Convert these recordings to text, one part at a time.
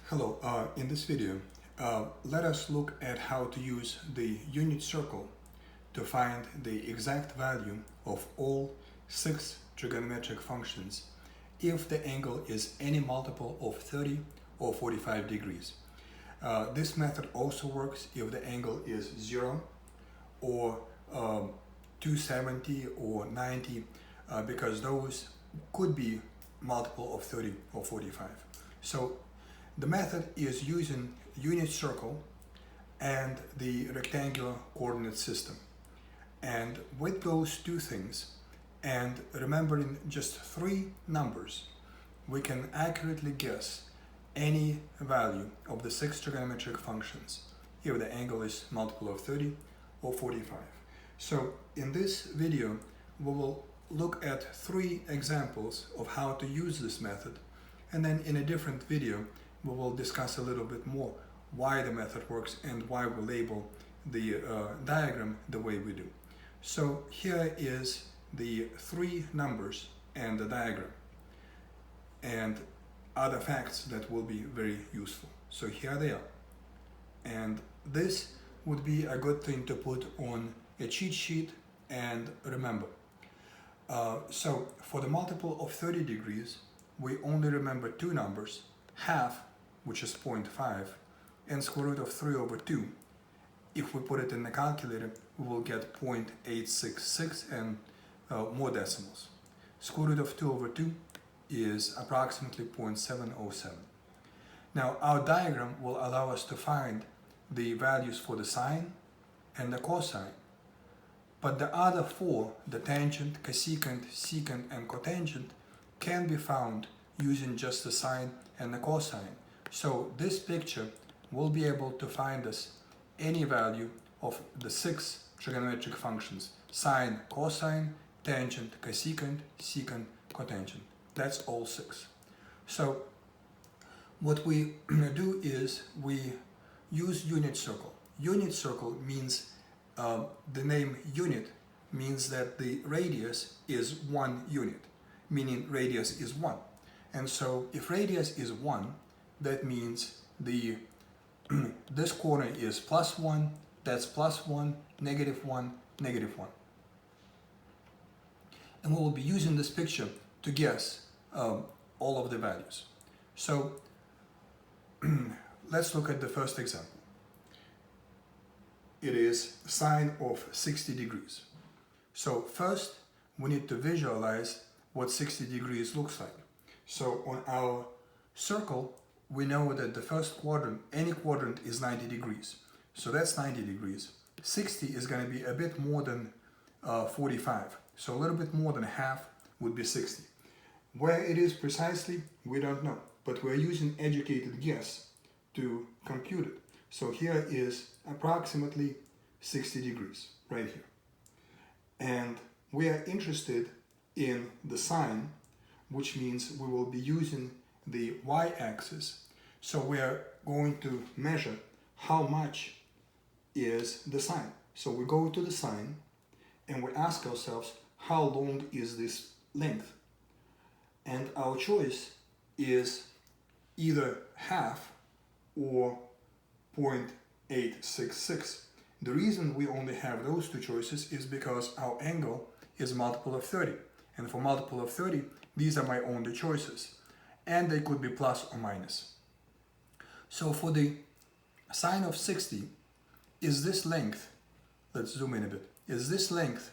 Hello, in this video, let us look at how to use the unit circle to find the exact value of all 6 trigonometric functions if the angle is any multiple of 30 or 45 degrees. This method also works if the angle is 0 or 270 or 90 because those could be multiple of 30 or 45. So the method is using unit circle and the rectangular coordinate system. And with those two things, and remembering just 3 numbers, we can accurately guess any value of the 6 trigonometric functions if the angle is multiple of 30 or 45. So in this video, we will look at 3 examples of how to use this method, and then in a different video, we will discuss a little bit more why the method works and why we label the diagram the way we do. So here is the 3 numbers and the diagram and other facts that will be very useful. So here they are. And this would be a good thing to put on a cheat sheet and remember. So for the multiple of 30 degrees, we only remember 2 numbers, half, which is 0.5, and square root of 3 over 2. If we put it in the calculator, we will get 0.866 and more decimals. Square root of 2 over 2 is approximately 0.707. Now, our diagram will allow us to find the values for the sine and the cosine, but the other 4, the tangent, cosecant, secant, and cotangent, can be found using just the sine and the cosine. So this picture will be able to find us any value of the 6 trigonometric functions: sine, cosine, tangent, cosecant, secant, cotangent. That's all 6. So what we do is we use unit circle. Unit circle means the name unit means that the radius is 1 unit, meaning radius is 1. And so if radius is 1, that means this corner is +1, that's +1, -1, -1. And we will be using this picture to guess all of the values. So let's look at the first example. It is sine of 60 degrees. So first we need to visualize what 60 degrees looks like. So on our circle, we know that the first quadrant, any quadrant, is 90 degrees. So that's 90 degrees. 60 is going to be a bit more than 45. So a little bit more than half would be 60. Where it is precisely, we don't know. But we're using educated guess to compute it. So here is approximately 60 degrees, right here. And we are interested in the sine, which means we will be using the y-axis. So we are going to measure how much is the sine. So we go to the sine and we ask ourselves, how long is this length? And our choice is either half or 0.866. The reason we only have those 2 choices is because our angle is multiple of 30. And for multiple of 30, these are my only choices. And they could be plus or minus. So for the sine of 60, is this length, let's zoom in a bit, is this length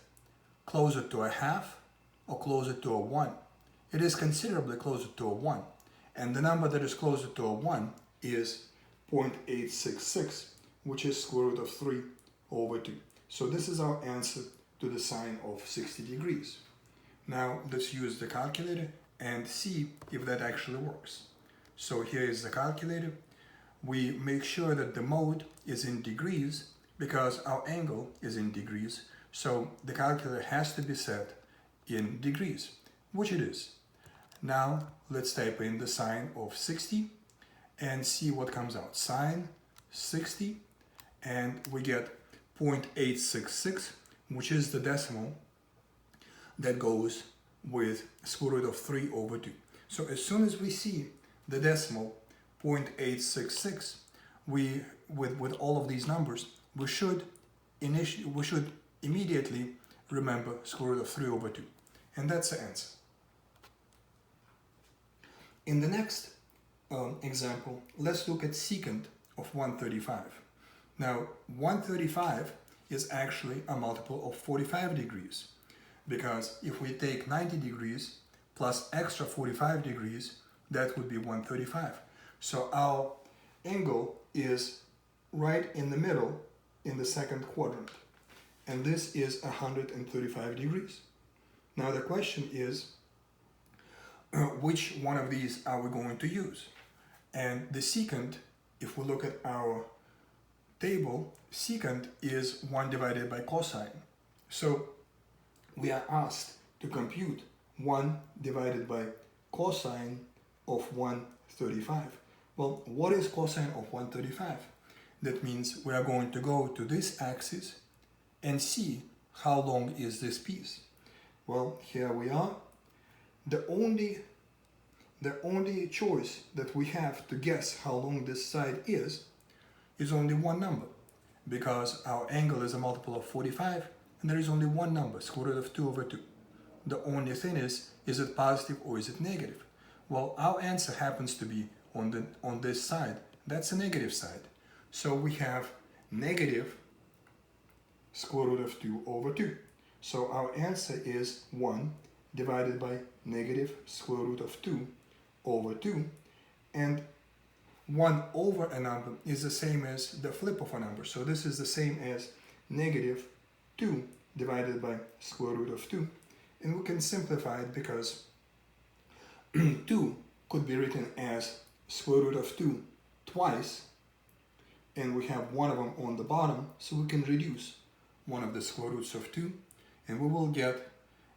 closer to a half or closer to a 1? It is considerably closer to a 1. And the number that is closer to a 1 is 0.866, which is square root of 3 over 2. So this is our answer to the sine of 60 degrees. Now let's use the calculator and see if that actually works. So here is the calculator. We make sure that the mode is in degrees because our angle is in degrees. So the calculator has to be set in degrees, which it is. Now let's type in the sine of 60 and see what comes out. Sine 60, and we get 0.866, which is the decimal that goes with square root of 3 over 2. So as soon as we see the decimal 0.866, with all of these numbers, we should immediately remember square root of 3 over 2. And that's the answer. In the next example, let's look at secant of 135. Now, 135 is actually a multiple of 45 degrees, because if we take 90 degrees plus extra 45 degrees, that would be 135. So our angle is right in the middle in the second quadrant, and this is 135 degrees. Now the question is, which one of these are we going to use? And the secant, if we look at our table, secant is 1 divided by cosine. So we are asked to compute 1 divided by cosine of 135. Well, what is cosine of 135? That means we are going to go to this axis and see how long is this piece. Well, here we are. The only choice that we have to guess how long this side is only one number, because our angle is a multiple of 45 and there is only one number, square root of 2 over 2. The only thing is it positive or is it negative? Well, our answer happens to be on this side. That's a negative side. So we have negative square root of 2 over 2. So our answer is 1 divided by negative square root of 2 over 2. And 1 over a number is the same as the flip of a number. So this is the same as negative 2 divided by square root of 2. And we can simplify it because 2 could be written as square root of 2 twice, and we have one of them on the bottom, so we can reduce one of the square roots of 2, and we will get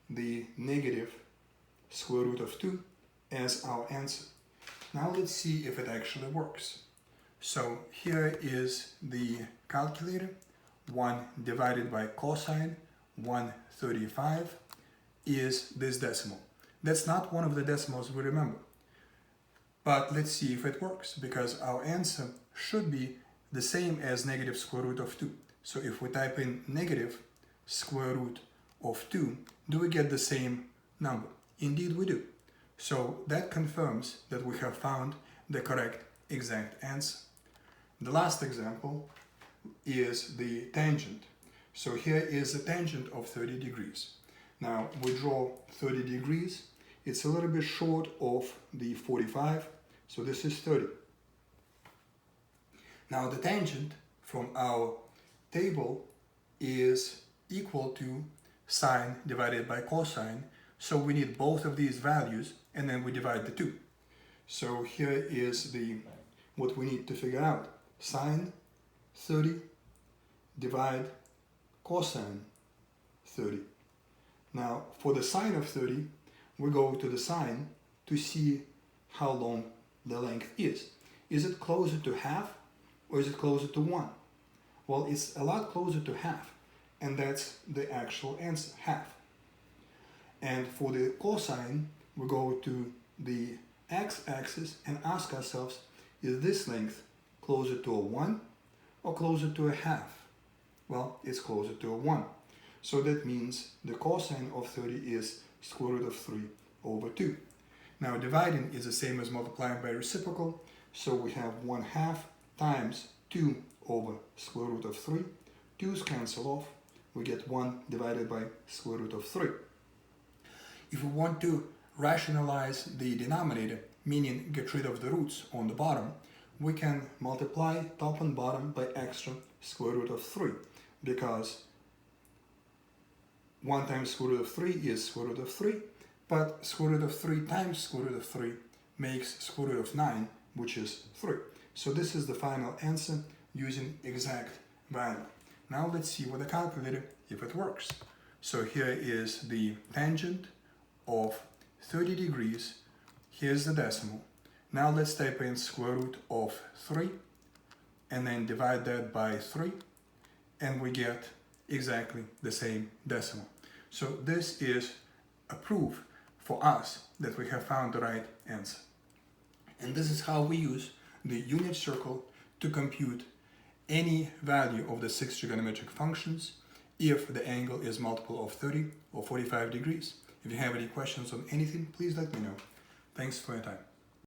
the negative square root of 2 as our answer. Now let's see if it actually works. So here is the calculator. 1 divided by cosine 135 is this decimal. That's not one of the decimals we remember. But let's see if it works, because our answer should be the same as negative square root of 2. So if we type in negative square root of 2, do we get the same number? Indeed we do. So that confirms that we have found the correct exact answer. The last example is the tangent. So here is the tangent of 30 degrees. Now we draw 30 degrees. It's a little bit short of the 45, so this is 30. Now the tangent from our table is equal to sine divided by cosine, so we need both of these values and then we divide the two. So here is what we need to figure out. Sine 30 divide cosine 30. Now for the sine of 30, we go to the sine to see how long the length is. Is it closer to half or is it closer to 1? Well, it's a lot closer to half, and that's the actual answer, half. And for the cosine, we go to the x-axis and ask ourselves, is this length closer to a 1 or closer to a half? Well, it's closer to a 1. So that means the cosine of 30 is square root of 3 over 2. Now dividing is the same as multiplying by reciprocal, so we have 1/2 times 2 over square root of 3. 2's cancel off, we get 1 divided by square root of 3. If we want to rationalize the denominator, meaning get rid of the roots on the bottom, we can multiply top and bottom by extra square root of 3, because 1 times square root of 3 is square root of 3, but square root of 3 times square root of 3 makes square root of 9, which is 3. So this is the final answer using exact value. Now let's see with the calculator if it works. So here is the tangent of 30 degrees. Here's the decimal. Now let's type in square root of 3 and then divide that by 3, and we get exactly the same decimal. So this is a proof for us that we have found the right answer. And this is how we use the unit circle to compute any value of the 6 trigonometric functions if the angle is multiple of 30 or 45 degrees. If you have any questions on anything, please let me know. Thanks for your time.